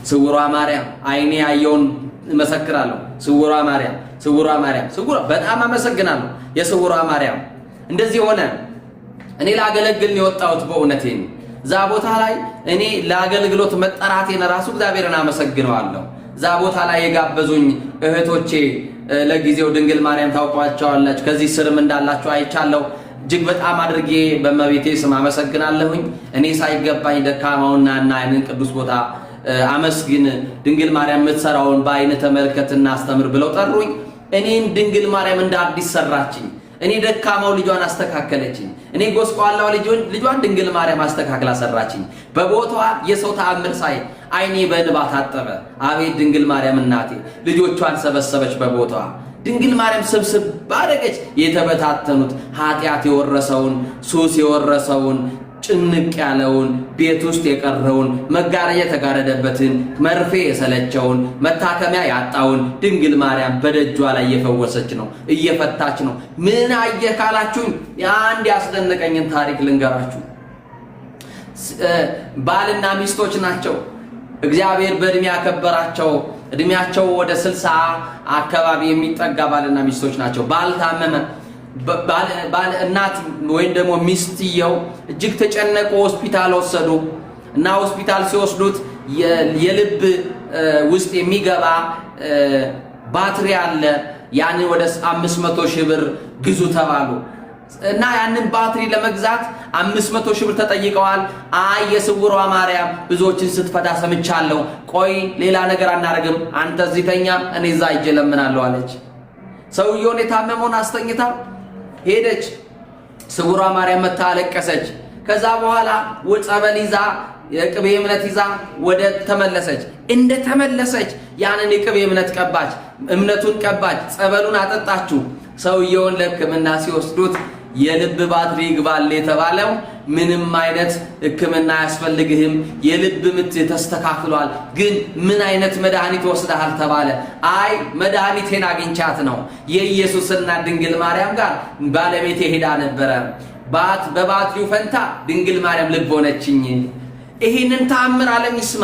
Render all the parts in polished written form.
ስውሯ ማርያም አይኔ ያየውን መሰክራለሁ። ስውሯ ማርያም በጣም አመሰግናለሁ። የስውሯ ማርያም እንደዚህ ሆነ። እኔ ላገለግል ነው የወጣሁት። በእውነቴ ዛ ቦታ ላይ እኔ ለአገልግሎት መጠራቴን ራሱ እግዚአብሔርን አመሰግነዋለሁ። ዛ ቦታ ላይ የጋበዙኝ እህቶቼ ለጊዜው ድንግል ማርያም ታውቋቸዋለች፣ ከዚህ ስርም እንዳላችሁ አይቻለሁ። እጅግ በጣም አድርጌ በመቤቴ ስም አመሰግናለሁኝ። እኔ ሳይገባኝ ደካማውና ያንን ቅዱስ ቦታ አመስግን፣ ድንግል ማርያም የምትሰራውን በአይነ ተመልከትና አስተምር ብለው ጠሩኝ። እኔን ድንግል ማርያም እንደ አዲስ ሰራችኝ። እኔ ደካማው ልጇን አስተካከለችኝ። እኔ ጎስቋላው ልጇን ድንግል ማርያም አስተካክላ ሰራችኝ። በቦታዋ የሰው ተአምር ሳይ አይኔ በእንባ ታጠበ። አቤት ድንግል ማርያም እናቴ ልጆቿን ሰበሰበች በቦታዋ። ድንግል ማርያም ስብስብ ባደረገች። የተበታተኑት ኃጢአት የወረሰውን ሱስ የወረሰውን ጭንቅ ያለውን ቤት ውስጥ የቀረውን መጋረጃ የተጋረደበትን መርፌ የሰለቸውን መታከሚያ ያጣውን ድንግል ማርያም በደጇ ላይ እየፈወሰች ነው፣ እየፈታች ነው። ምን አየህ ካላችሁኝ አንድ ያስደነቀኝን ታሪክ ልንገራችሁ። ባልና ሚስቶች ናቸው። እግዚአብሔር በእድሜ ያከበራቸው። እድሜያቸው ወደ 60 አካባቢ የሚጠጋ ባልና ሚስቶች ናቸው። ባል ታመመ። እናት ወይም ደግሞ ሚስትየው እጅግ ተጨነቁ። ሆስፒታል ወሰዱ እና ሆስፒታል ሲወስዱት የልብ ውስጥ የሚገባ ባትሪ አለ። ያን ወደ 500 ሺህ ብር ግዙ ተባሉ እና ያንን ባትሪ ለመግዛት 500 ሺህ ብር ተጠይቀዋል። አይ የስውሯ ማርያም ብዙዎችን ስትፈታ ሰምቻለሁ፣ ቆይ ሌላ ነገር አናረግም፣ አንተ እዚህ ተኛ፣ እኔ እዛ ሂጄ እለምናለሁ አለች። ሰውየውን የታመመውን አስተኝታ ሄደች። ስውሯ ማርያም መታ አለቀሰች። ከዛ በኋላ ጸበል ይዛ የቅቤ እምነት ይዛ ወደ ተመለሰች። እንደ ተመለሰች ያንን የቅቤ እምነት ቀባች፣ እምነቱን ቀባች፣ ጸበሉን አጠጣችው። ሰውየውን ለሕክምና ሲወስዱት የልብ ባትሪ ይግባል የተባለው ምንም አይነት ሕክምና አያስፈልግህም፣ የልብ ምት ተስተካክሏል፣ ግን ምን አይነት መድኃኒት ወስደሃል ተባለ። አይ መድኃኒቴን አግኝቻት ነው። የኢየሱስና ድንግል ማርያም ጋር ባለቤቴ ሄዳ ነበረ። በባትሪው ፈንታ ድንግል ማርያም ልብ ሆነችኝ። ይህንን ተአምር ዓለም ይስማ።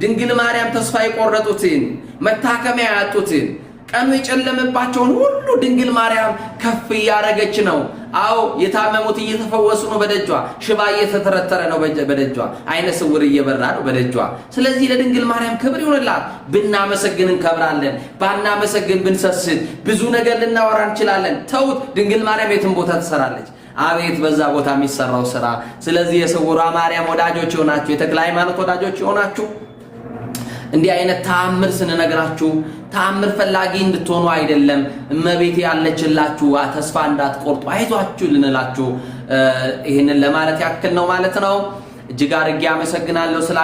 ድንግል ማርያም ተስፋ የቆረጡትን መታከሚያ ያጡትን ቀኑ የጨለመባቸውን ሁሉ ድንግል ማርያም ከፍ እያረገች ነው። አዎ የታመሙት እየተፈወሱ ነው በደጇ። ሽባ እየተተረተረ ነው በደጇ። አይነ ስውር እየበራ ነው በደጇ። ስለዚህ ለድንግል ማርያም ክብር ይሁንላት። ብናመሰግን እንከብራለን፣ ባናመሰግን ብንሰስት ብዙ ነገር ልናወራ እንችላለን። ተውት፣ ድንግል ማርያም የትም ቦታ ትሰራለች። አቤት በዛ ቦታ የሚሰራው ስራ። ስለዚህ የስውሯ ማርያም ወዳጆች የሆናችሁ፣ የተክለ ሃይማኖት ወዳጆች የሆናችሁ እንዲህ አይነት ተአምር ስንነግራችሁ ተአምር ፈላጊ እንድትሆኑ አይደለም፣ እመቤቴ ያለችላችሁ ተስፋ እንዳትቆርጡ አይዟችሁ ልንላችሁ ይሄንን ለማለት ያክል ነው ማለት ነው። እጅግ አድርጌ አመሰግናለሁ ስላ